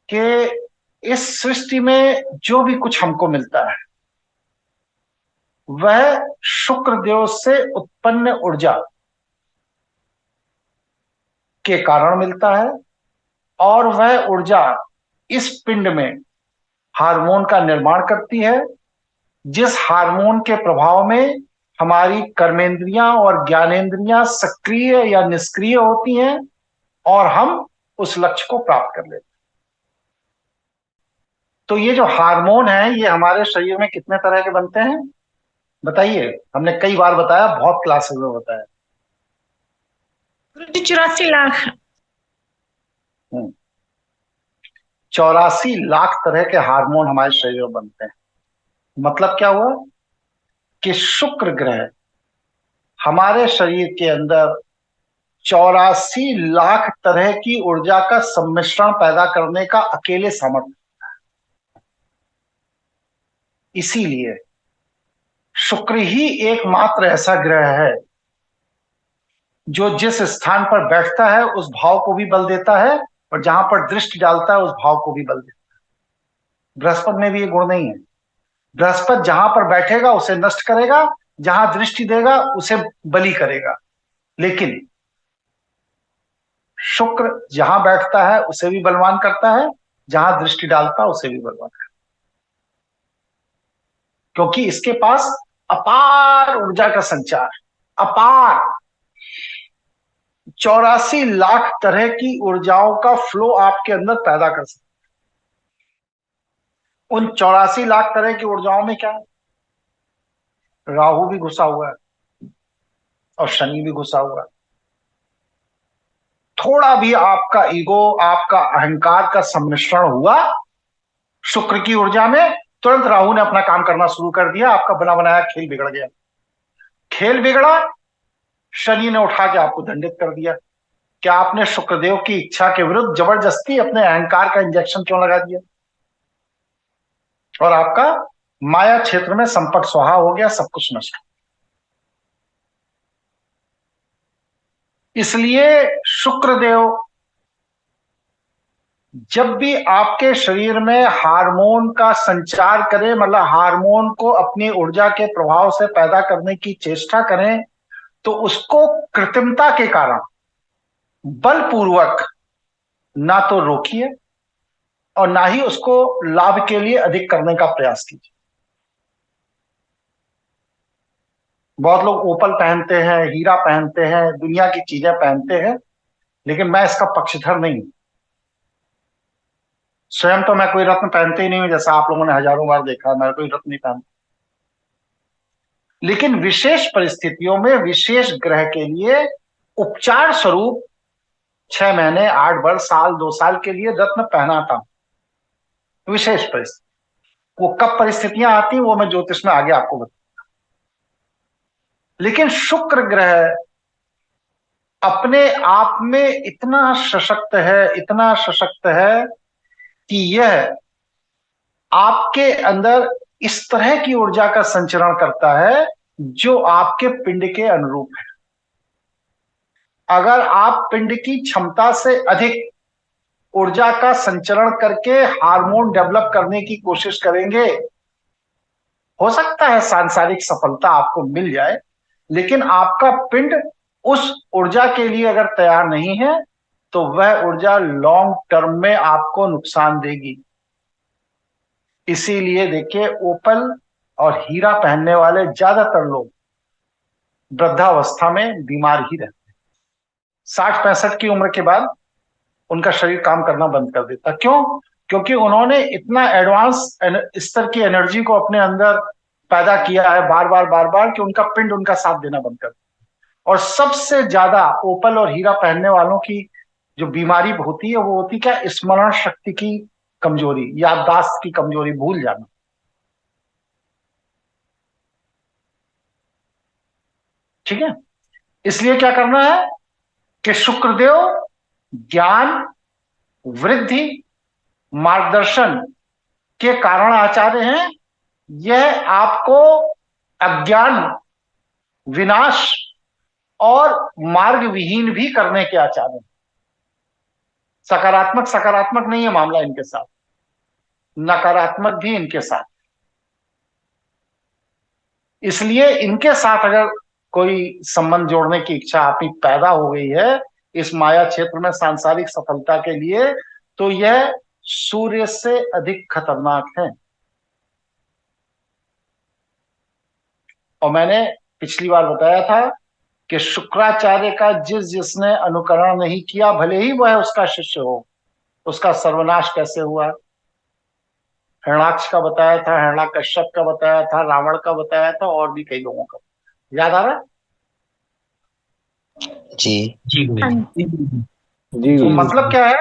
कि इस सृष्टि में जो भी कुछ हमको मिलता है वह शुक्र देव से उत्पन्न ऊर्जा के कारण मिलता है, और वह ऊर्जा इस पिंड में हार्मोन का निर्माण करती है, जिस हार्मोन के प्रभाव में हमारी कर्मेंद्रियां और ज्ञानेंद्रियां सक्रिय या निष्क्रिय होती हैं और हम उस लक्ष्य को प्राप्त कर लेते हैं। तो ये जो हार्मोन है ये हमारे शरीर में कितने तरह के बनते हैं बताइए? हमने कई बार बताया, बहुत क्लासेस में बताया। गुरु जी 84 लाख। 84 लाख तरह के हार्मोन हमारे शरीर में बनते हैं। मतलब क्या हुआ कि शुक्र ग्रह हमारे शरीर के अंदर 84 लाख तरह की ऊर्जा का सम्मिश्रण पैदा करने का अकेले सामर्थ्य। इसीलिए शुक्र ही एकमात्र ऐसा ग्रह है जो जिस स्थान पर बैठता है उस भाव को भी बल देता है, और जहां पर दृष्टि डालता है उस भाव को भी बल देता है। बृहस्पति में भी ये गुण नहीं है। बृहस्पति जहां पर बैठेगा उसे नष्ट करेगा, जहां दृष्टि देगा उसे बली करेगा। लेकिन शुक्र जहां बैठता है उसे भी बलवान करता है, जहां दृष्टि डालता है उसे भी बलवान करता है, क्योंकि इसके पास अपार ऊर्जा का संचार, अपार 84 लाख तरह की ऊर्जाओं का फ्लो आपके अंदर पैदा कर सकता है। उन 84 लाख तरह की ऊर्जाओं में क्या है? राहु भी घुसा हुआ है और शनि भी घुसा हुआ है। थोड़ा भी आपका ईगो, आपका अहंकार का सम्मिश्रण हुआ शुक्र की ऊर्जा में, तुरंत राहु ने अपना काम करना शुरू कर दिया, आपका बना बनाया खेल बिगड़ गया। खेल बिगड़ा, शनि ने उठा के आपको दंडित कर दिया। क्या आपने शुक्रदेव की इच्छा के विरुद्ध जबरदस्ती अपने अहंकार का इंजेक्शन क्यों लगा दिया? और आपका माया क्षेत्र में संपट स्वाहा हो गया, सब कुछ नष्ट। इसलिए शुक्रदेव जब भी आपके शरीर में हार्मोन का संचार करें, मतलब हार्मोन को अपनी ऊर्जा के प्रभाव से पैदा करने की चेष्टा करें, तो उसको कृत्रिमता के कारण बलपूर्वक ना तो रोकिए और ना ही उसको लाभ के लिए अधिक करने का प्रयास कीजिए। बहुत लोग ओपल पहनते हैं, हीरा पहनते हैं, दुनिया की चीजें पहनते हैं, लेकिन मैं इसका पक्षधर नहीं हूं। स्वयं तो मैं कोई रत्न पहनते ही नहीं हूं, जैसा आप लोगों ने हजारों बार देखा, मैं कोई रत्न नहीं पहनता। लेकिन विशेष परिस्थितियों में विशेष ग्रह के लिए उपचार स्वरूप 6 महीने, 8 वर्ष, साल, 2 साल के लिए रत्न पहनाता हूं। विशेष परिस्थिति, वो कब परिस्थितियां आती वो मैं ज्योतिष में आगे आपको बताऊं। लेकिन शुक्र ग्रह अपने आप में इतना सशक्त है, इतना सशक्त है कि यह आपके अंदर इस तरह की ऊर्जा का संचरण करता है जो आपके पिंड के अनुरूप है। अगर आप पिंड की क्षमता से अधिक ऊर्जा का संचरण करके हार्मोन डेवलप करने की कोशिश करेंगे, हो सकता है सांसारिक सफलता आपको मिल जाए, लेकिन आपका पिंड उस ऊर्जा के लिए अगर तैयार नहीं है तो वह ऊर्जा लॉन्ग टर्म में आपको नुकसान देगी। इसीलिए देखिए, ओपल और हीरा पहनने वाले ज्यादातर लोग वृद्धावस्था में बीमार ही रहते हैं। 60-65 की उम्र के बाद उनका शरीर काम करना बंद कर देता। क्यों? क्योंकि उन्होंने इतना एडवांस स्तर की एनर्जी को अपने अंदर पैदा किया है बार बार बार बार कि उनका पिंड उनका साथ देना बंद कर देता। और सबसे ज्यादा ओपल और हीरा पहनने वालों की जो बीमारी होती है वो होती क्या? स्मरण शक्ति की कमजोरी, याददाश्त की कमजोरी, भूल जाना। ठीक है? इसलिए क्या करना है कि शुक्रदेव ज्ञान, वृद्धि, मार्गदर्शन के कारण आचार्य हैं। यह आपको अज्ञान, विनाश और मार्ग विहीन भी करने के आचार्य हैं। सकारात्मक सकारात्मक नहीं है मामला इनके साथ, नकारात्मक भी इनके साथ। इसलिए इनके साथ अगर कोई संबंध जोड़ने की इच्छा आपकी पैदा हो गई है इस माया क्षेत्र में सांसारिक सफलता के लिए, तो यह सूर्य से अधिक खतरनाक है। और मैंने पिछली बार बताया था कि शुक्राचार्य का जिसने अनुकरण नहीं किया, भले ही वह उसका शिष्य हो, उसका सर्वनाश कैसे हुआ। हिरणाक्ष का बताया था, हिरणाकश्यप का बताया था, रावण का बताया था, और भी कई लोगों का। याद आ रहा है? जी जी जी तो मतलब क्या है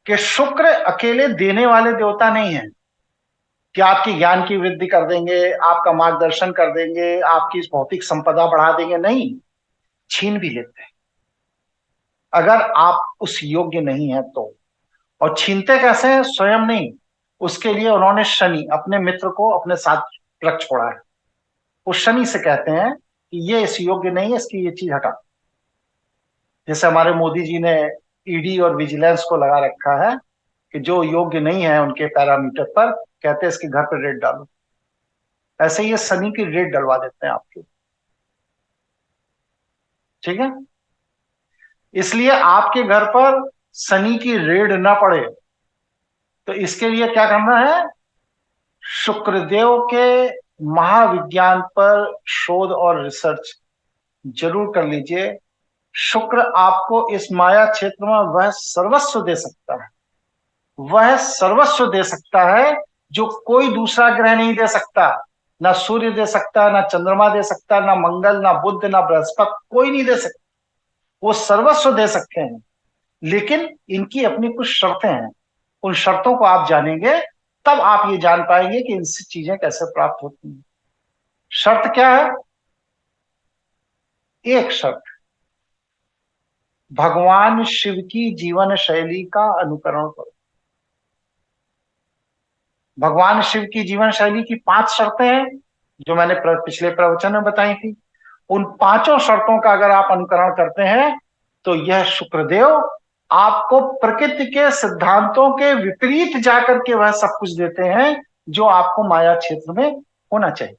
कि शुक्र अकेले देने वाले देवता नहीं है कि आपकी ज्ञान की वृद्धि कर देंगे, आपका मार्गदर्शन कर देंगे, आपकी भौतिक संपदा बढ़ा देंगे। नहीं, छीन भी लेते हैं अगर आप उस योग्य नहीं है तो। और छीनते कैसे हैं? स्वयं नहीं, उसके लिए उन्होंने शनि अपने मित्र को अपने साथ रख छोड़ा है। वो शनि से कहते हैं कि ये इस योग्य नहीं है, इसकी ये चीज हटा। जैसे हमारे मोदी जी ने ईडी और विजिलेंस को लगा रखा है कि जो योग्य नहीं है उनके पैरामीटर पर, कहते हैं इसके घर पर रेड डालो। ऐसे ये शनि की रेड डलवा देते हैं आपके। ठीक है, इसलिए आपके घर पर शनि की रेड ना पड़े तो इसके लिए क्या करना है? शुक्रदेव के महाविज्ञान पर शोध और रिसर्च जरूर कर लीजिए। शुक्र आपको इस माया क्षेत्र में वह सर्वस्व दे सकता है, वह सर्वस्व दे सकता है जो कोई दूसरा ग्रह नहीं दे सकता। ना सूर्य दे सकता, ना चंद्रमा दे सकता, ना मंगल, ना बुध, ना बृहस्पति, कोई नहीं दे सकता। वो सर्वस्व दे सकते हैं, लेकिन इनकी अपनी कुछ शर्तें हैं। उन शर्तों को आप जानेंगे तब आप ये जान पाएंगे कि इनसे चीजें कैसे प्राप्त होती हैं। शर्त क्या है? एक शर्त, भगवान शिव की जीवन शैली का अनुकरण करो। भगवान शिव की जीवन शैली की 5 शर्तें हैं जो मैंने पिछले प्रवचन में बताई थी। उन 5 शर्तों का अगर आप अनुकरण करते हैं तो यह शुक्रदेव आपको प्रकृति के सिद्धांतों के विपरीत जाकर के वह सब कुछ देते हैं जो आपको माया क्षेत्र में होना चाहिए।